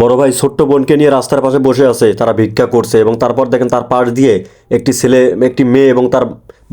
বড় ভাই ছোট্ট বোনকে নিয়ে রাস্তার পাশে বসে আছে, তারা ভিক্ষা করছে এবং তারপর দেখেন তার পাশ দিয়ে একটি ছেলে, একটি মেয়ে এবং তার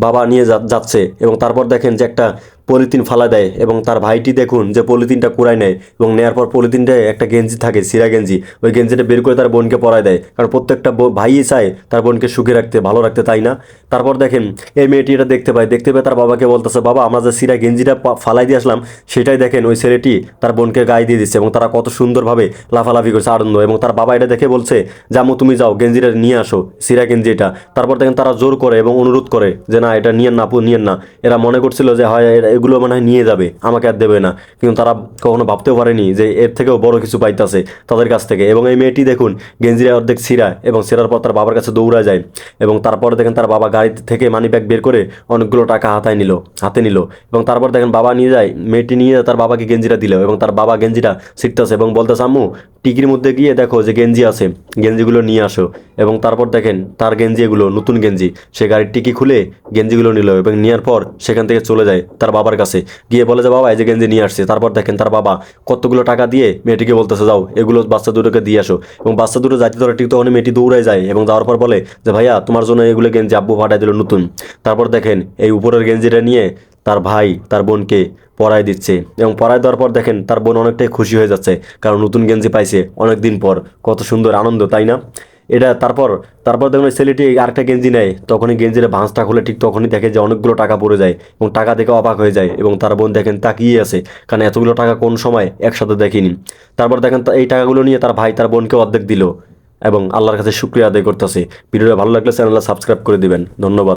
বাবা নিয়ে যাচ্ছে এবং তারপর দেখেন যে একটা পলিথিন ফালা দেয় এবং তার ভাইটি দেখুন যে পলিথিনটা কুড়ায় নেয় এবং নেওয়ার পর পলিথিনটায় একটা গেঞ্জি থাকে, সিরা গেঞ্জি, ওই গেঞ্জিটা বের করে তার বোনকে পরায় দেয়, কারণ প্রত্যেকটা ভাইই চায় তার বোনকে সুখে রাখতে, ভালো রাখতে, তাই না? তারপর দেখেন এই মেয়েটি এটা দেখতে পায় তার বাবাকে বলতেছে, বাবা আমরা যে সিরা গেঞ্জিটা ফালাই দিয়ে আসলাম সেটাই দেখেন ওই ছেলেটি তার বোনকে গায়ে দিয়ে দিচ্ছে এবং তারা কত সুন্দরভাবে লাফালাফি করছে, আনন্দ। এবং তার বাবা এটা দেখে বলছে, জামু তুমি যাও গেঞ্জিটা নিয়ে আসো, সিরা গেঞ্জি এটা। তারপর দেখেন তারা জোর করে এবং অনুরোধ করে যে না এটা নিয়েন না আপু, নিয়েন না। এরা মনে করছিল যে হয় এগুলো মনে হয় নিয়ে যাবে, আমাকে আর দেবে না, কিন্তু তারা কখনো ভাবতেও পারেনি যে এর থেকেও বড় কিছু পাইতেছে তাদের কাছ থেকে। এবং এই মেয়েটি দেখুন গেঞ্জিরা অর্ধেক ছিঁড়া এবং ছেঁড়ার পর তার বাবার কাছে দৌড়া যায় এবং তারপরে দেখেন তার বাবা গাড়ি থেকে মানি ব্যাগ বের করে অনেকগুলো টাকা হাতে নিল এবং তারপর দেখেন বাবা নিয়ে যায়, মেয়েটি নিয়ে তার বাবাকে গেঞ্জিটা দিল এবং তার বাবা গেঞ্জিটা ছিঁড়তেছে এবং বলতেছে, আম্মু টিকির মধ্যে গিয়ে দেখো যে গেঞ্জি আছে, গেঞ্জিগুলো নিয়ে আসো। এবং তারপর দেখেন তার গেঞ্জি, এগুলো নতুন গেঞ্জি, সে গাড়ির টিকি খুলে গেঞ্জিগুলো নিল এবং নেওয়ার পর সেখান থেকে চলে যায় তার বাবার কাছে, গিয়ে বলে যে বাবা এই যে গেঞ্জি নিয়ে আসছে। তারপর দেখেন তার বাবা কতগুলো টাকা দিয়ে মেয়েটিকে বলতেছে, যাও এগুলো বাচ্চা দুটোকে দিয়ে আসো। এবং বাচ্চা দুটো যাইতে ধরে ঠিক তখন মেয়েটি দৌড়ায় যায় এবং যাওয়ার পর বলে যে ভাইয়া তোমার জন্য এগুলো গেঞ্জি আব্বু পাঠাই দিল নতুন। তারপর দেখেন এই উপরের গেঞ্জিটা নিয়ে তার ভাই তার বোনকে পরায় দিচ্ছে এবং পরায় দেওয়ার পর দেখেন তার বোন অনেকটাই খুশি হয়ে যাচ্ছে, কারণ নতুন গেঞ্জি পাইছে অনেক দিন পর। কত সুন্দর আনন্দ, তাই না? এটা তারপর তারপর দেখুন ওই ছেলেটি আরেকটা গেঞ্জি নেয়, তখনই গেঞ্জির ভাঁজটা খুলে ঠিক তখনই দেখে যে অনেকগুলো টাকা পড়ে যায় এবং টাকা দেখে অবাক হয়ে যায় এবং তার বোন দেখেন তাকিয়ে আছে, কারণ এতগুলো টাকা কোন সময় একসাথে দেখিনি। তারপর দেখেন এই টাকাগুলো নিয়ে তার ভাই তার বোনকে অর্ধেক দিল এবং আল্লাহর কাছে শুকরিয়া আদায় করতেছে। ভিডিওটা ভালো লাগলে চ্যানেলটা সাবস্ক্রাইব করে দিবেন। ধন্যবাদ।